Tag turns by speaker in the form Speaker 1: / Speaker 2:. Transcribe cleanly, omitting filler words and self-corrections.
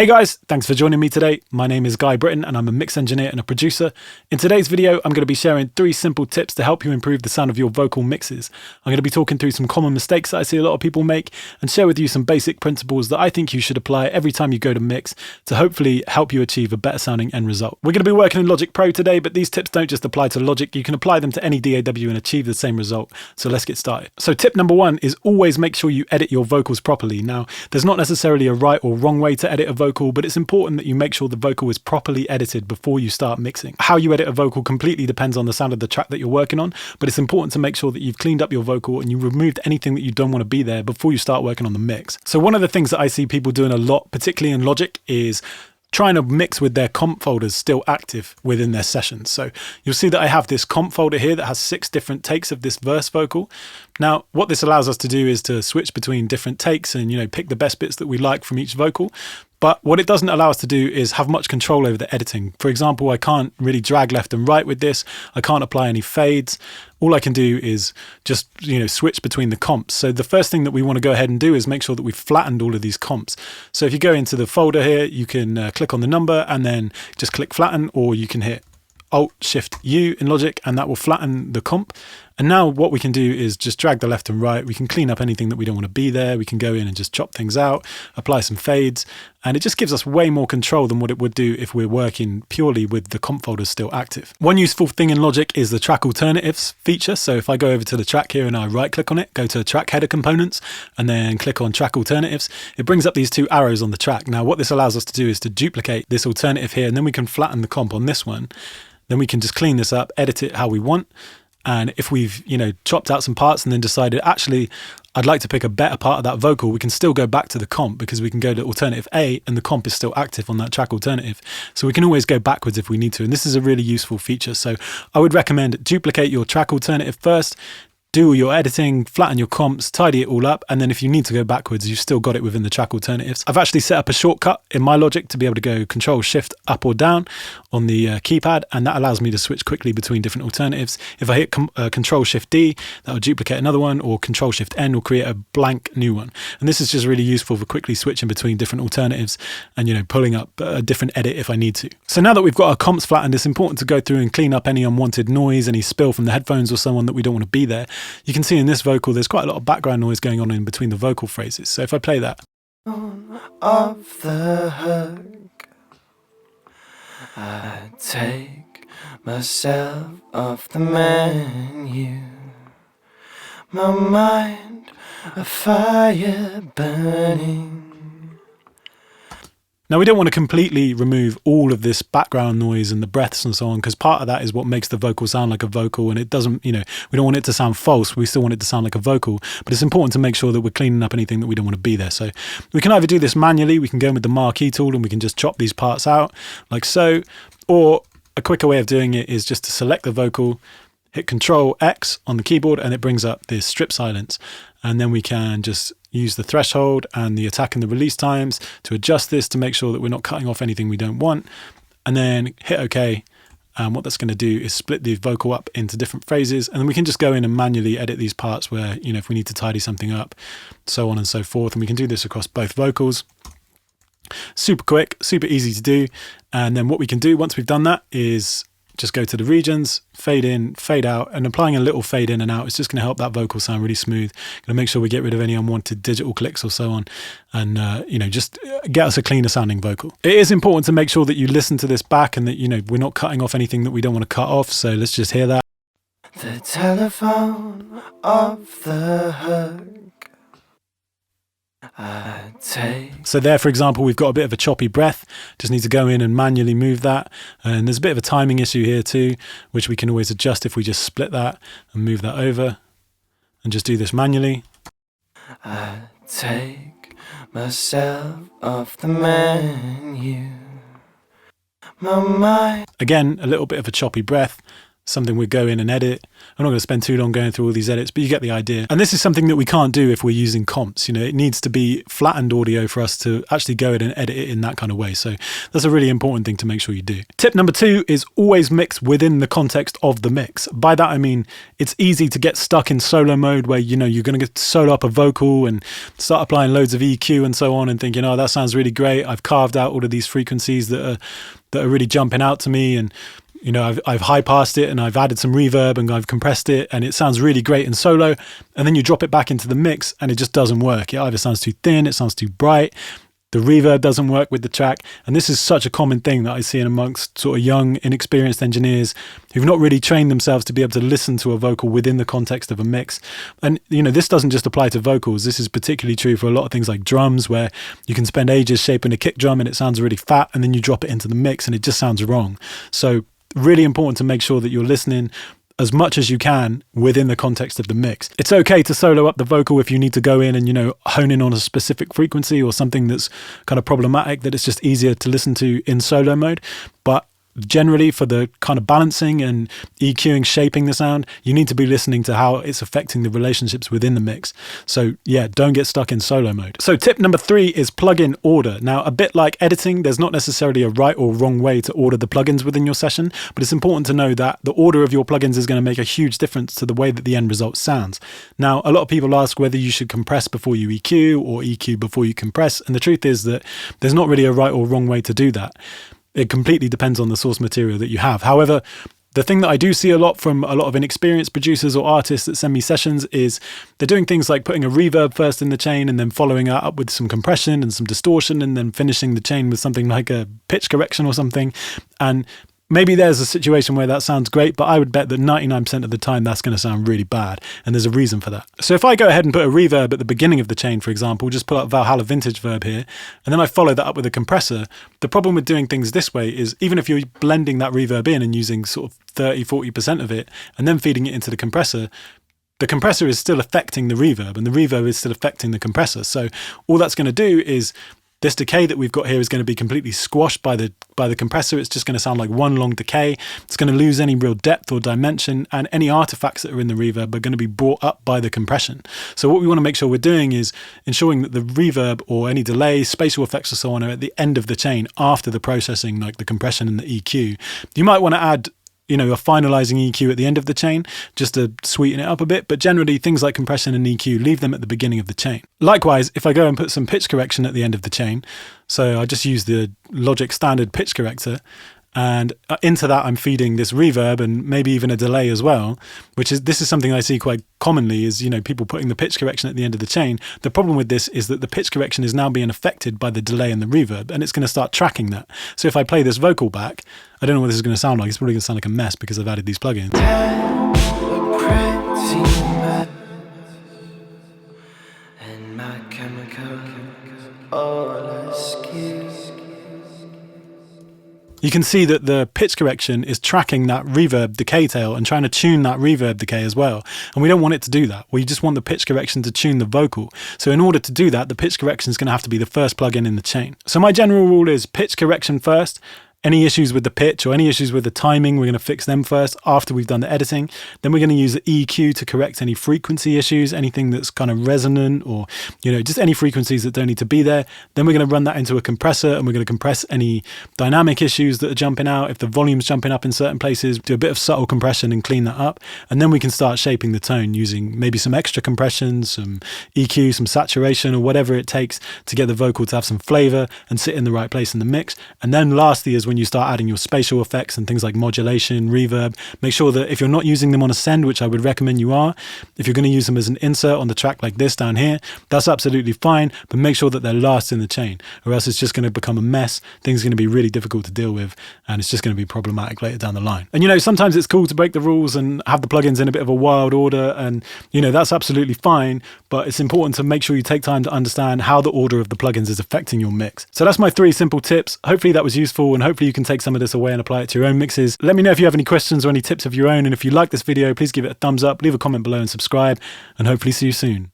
Speaker 1: Hey guys, thanks for joining me today. My name is Guy Britton and I'm a mix engineer and a producer. In today's video, I'm going to be sharing 3 simple tips to help you improve the sound of your vocal mixes. I'm going to be talking through some common mistakes that I see a lot of people make and share with you some basic principles that I think you should apply every time you go to mix to hopefully help you achieve a better sounding end result. We're going to be working in Logic Pro today, but these tips don't just apply to Logic. You can apply them to any DAW and achieve the same result. So let's get started. So tip number 1 is always make sure you edit your vocals properly. Now, there's not necessarily a right or wrong way to edit a vocal, but it's important that you make sure the vocal is properly edited before you start mixing. How you edit a vocal completely depends on the sound of the track that you're working on, but it's important to make sure that you've cleaned up your vocal and you removed anything that you don't want to be there before you start working on the mix. So one of the things that I see people doing a lot, particularly in Logic, is trying to mix with their comp folders still active within their sessions. So you'll see that I have this comp folder here that has 6 different takes of this verse vocal. Now, what this allows us to do is to switch between different takes and, pick the best bits that we like from each vocal. But what it doesn't allow us to do is have much control over the editing. For example, I can't really drag left and right with this. I can't apply any fades. All I can do is just, switch between the comps. So the first thing that we want to go ahead and do is make sure that we've flattened all of these comps. So if you go into the folder here, you can click on the number and then just click flatten, or you can hit Alt-Shift-U in Logic and that will flatten the comp. And now what we can do is just drag the left and right. We can clean up anything that we don't want to be there. We can go in and just chop things out, apply some fades, and it just gives us way more control than what it would do if we're working purely with the comp folders still active. One useful thing in Logic is the track alternatives feature. So if I go over to the track here and I right click on it, go to track header components and then click on track alternatives, it brings up these 2 arrows on the track. Now what this allows us to do is to duplicate this alternative here, and then we can flatten the comp on this one. Then we can just clean this up, edit it how we want. And if we've, chopped out some parts and then decided, actually, I'd like to pick a better part of that vocal, we can still go back to the comp because we can go to alternative A and the comp is still active on that track alternative. So we can always go backwards if we need to. And this is a really useful feature. So I would recommend duplicate your track alternative first, do all your editing, flatten your comps, tidy it all up, and then if you need to go backwards, you've still got it within the track alternatives. I've actually set up a shortcut in my Logic to be able to go Control-Shift up or down on the keypad, and that allows me to switch quickly between different alternatives. If I hit Control-Shift-D, that will duplicate another one, or Control-Shift-N will create a blank new one. And this is just really useful for quickly switching between different alternatives and, pulling up a different edit if I need to. So now that we've got our comps flattened, it's important to go through and clean up any unwanted noise, any spill from the headphones or someone that we don't want to be there. You can see in this vocal, there's quite a lot of background noise going on in between the vocal phrases. So if I play that.
Speaker 2: Off the hook, I take myself off the menu. My mind, a fire burning.
Speaker 1: Now, we don't want to completely remove all of this background noise and the breaths and so on, because part of that is what makes the vocal sound like a vocal, and it doesn't, we don't want it to sound false. We still want it to sound like a vocal, but it's important to make sure that we're cleaning up anything that we don't want to be there. So we can either do this manually, we can go in with the marquee tool and we can just chop these parts out like so, or a quicker way of doing it is just to select the vocal, hit Control-X on the keyboard, and it brings up this strip silence. And then we can just use the threshold and the attack and the release times to adjust this to make sure that we're not cutting off anything we don't want. And then hit OK. And what that's going to do is split the vocal up into different phrases. And then we can just go in and manually edit these parts where, if we need to tidy something up, so on and so forth. And we can do this across both vocals. Super quick, super easy to do. And then what we can do once we've done that is just go to the regions, fade in, fade out, and applying a little fade in and out is just going to help that vocal sound really smooth. Going to make sure we get rid of any unwanted digital clicks or so on, and just get us a cleaner sounding vocal. It is important to make sure that you listen to this back and that we're not cutting off anything that we don't want to cut off. So let's just hear that.
Speaker 2: The telephone off the hook, I take.
Speaker 1: So there, for example, we've got a bit of a choppy breath. Just need to go in and manually move that. And there's a bit of a timing issue here too, which we can always adjust if we just split that and move that over and just do this manually.
Speaker 2: I take myself off the menu. My mind.
Speaker 1: Again, a little bit of a choppy breath. something we'd go in and edit. I'm not going to spend too long going through all these edits, but you get the idea. And this is something that we can't do if we're using comps. You know, it needs to be flattened audio for us to actually go in and edit it in that kind of way. So that's a really important thing to make sure you do. Tip number 2 is always mix within the context of the mix. By that I mean it's easy to get stuck in solo mode where, you know, you're going to get solo up a vocal and start applying loads of EQ and so on and thinking, oh, that sounds really great. I've carved out all of these frequencies that are really jumping out to me, and you know, I've high passed it and I've added some reverb and I've compressed it and it sounds really great in solo, and then you drop it back into the mix and it just doesn't work. It either sounds too thin, it sounds too bright, the reverb doesn't work with the track. And this is such a common thing that I see in amongst sort of young, inexperienced engineers who've not really trained themselves to be able to listen to a vocal within the context of a mix. And, you know, this doesn't just apply to vocals. This is particularly true for a lot of things like drums, where you can spend ages shaping a kick drum and it sounds really fat, and then you drop it into the mix and it just sounds wrong. So really important to make sure that you're listening as much as you can within the context of the mix. It's okay to solo up the vocal if you need to go in and, you know, hone in on a specific frequency or something that's kind of problematic that it's just easier to listen to in solo mode. But generally, for the kind of balancing and EQing, shaping the sound, you need to be listening to how it's affecting the relationships within the mix. So yeah, don't get stuck in solo mode. So tip number 3 is plugin order. Now, a bit like editing, there's not necessarily a right or wrong way to order the plugins within your session, but it's important to know that the order of your plugins is going to make a huge difference to the way that the end result sounds. Now, a lot of people ask whether you should compress before you EQ or EQ before you compress, and the truth is that there's not really a right or wrong way to do that. It completely depends on the source material that you have. However, the thing that I do see a lot from a lot of inexperienced producers or artists that send me sessions is they're doing things like putting a reverb first in the chain and then following it up with some compression and some distortion and then finishing the chain with something like a pitch correction or something. And maybe there's a situation where that sounds great, but I would bet that 99% of the time that's going to sound really bad, and there's a reason for that. So if I go ahead and put a reverb at the beginning of the chain, for example, just pull up Valhalla Vintage Verb here, and then I follow that up with a compressor, the problem with doing things this way is even if you're blending that reverb in and using sort of 30-40% of it, and then feeding it into the compressor is still affecting the reverb, and the reverb is still affecting the compressor. So all that's going to do is this decay that we've got here is going to be completely squashed by the compressor. It's just going to sound like one long decay. It's going to lose any real depth or dimension, and any artifacts that are in the reverb are going to be brought up by the compression. So what we want to make sure we're doing is ensuring that the reverb or any delay, spatial effects or so on are at the end of the chain after the processing, like the compression and the EQ. You might want to add, you know, a finalizing EQ at the end of the chain just to sweeten it up a bit, but generally things like compression and EQ, leave them at the beginning of the chain. Likewise, if I go and put some pitch correction at the end of the chain, so I just use the Logic standard pitch corrector, and into that I'm feeding this reverb and maybe even a delay as well, this is something I see quite commonly is, you know, people putting the pitch correction at the end of the chain. The problem with this is that the pitch correction is now being affected by the delay and the reverb, and it's going to start tracking that. So if I play this vocal back, I don't know what this is going to sound like. It's probably going to sound like a mess because I've added these plugins.
Speaker 2: And my chemical all askew.
Speaker 1: You can see that the pitch correction is tracking that reverb decay tail and trying to tune that reverb decay as well. And we don't want it to do that. We just want the pitch correction to tune the vocal. So in order to do that, the pitch correction is going to have to be the first plugin in the chain. So my general rule is pitch correction first. Any issues with the pitch or any issues with the timing, we're going to fix them first after we've done the editing. Then we're going to use the EQ to correct any frequency issues, anything that's kind of resonant or, you know, just any frequencies that don't need to be there. Then we're going to run that into a compressor and we're going to compress any dynamic issues that are jumping out. If the volume's jumping up in certain places, do a bit of subtle compression and clean that up. And then we can start shaping the tone using maybe some extra compression, some EQ, some saturation or whatever it takes to get the vocal to have some flavor and sit in the right place in the mix. And then lastly is when you start adding your spatial effects and things like modulation, reverb, make sure that if you're not using them on a send, which I would recommend you are, if you're going to use them as an insert on the track like this down here, that's absolutely fine, but make sure that they're last in the chain, or else it's just going to become a mess. Things are going to be really difficult to deal with, and it's just going to be problematic later down the line. And, you know, sometimes it's cool to break the rules and have the plugins in a bit of a wild order, and, you know, that's absolutely fine, but it's important to make sure you take time to understand how the order of the plugins is affecting your mix. So that's my 3 simple tips. Hopefully that was useful, and hopefully you can take some of this away and apply it to your own mixes. Let me know if you have any questions or any tips of your own, and if you like this video, please give it a thumbs up, leave a comment below and subscribe, and hopefully see you soon.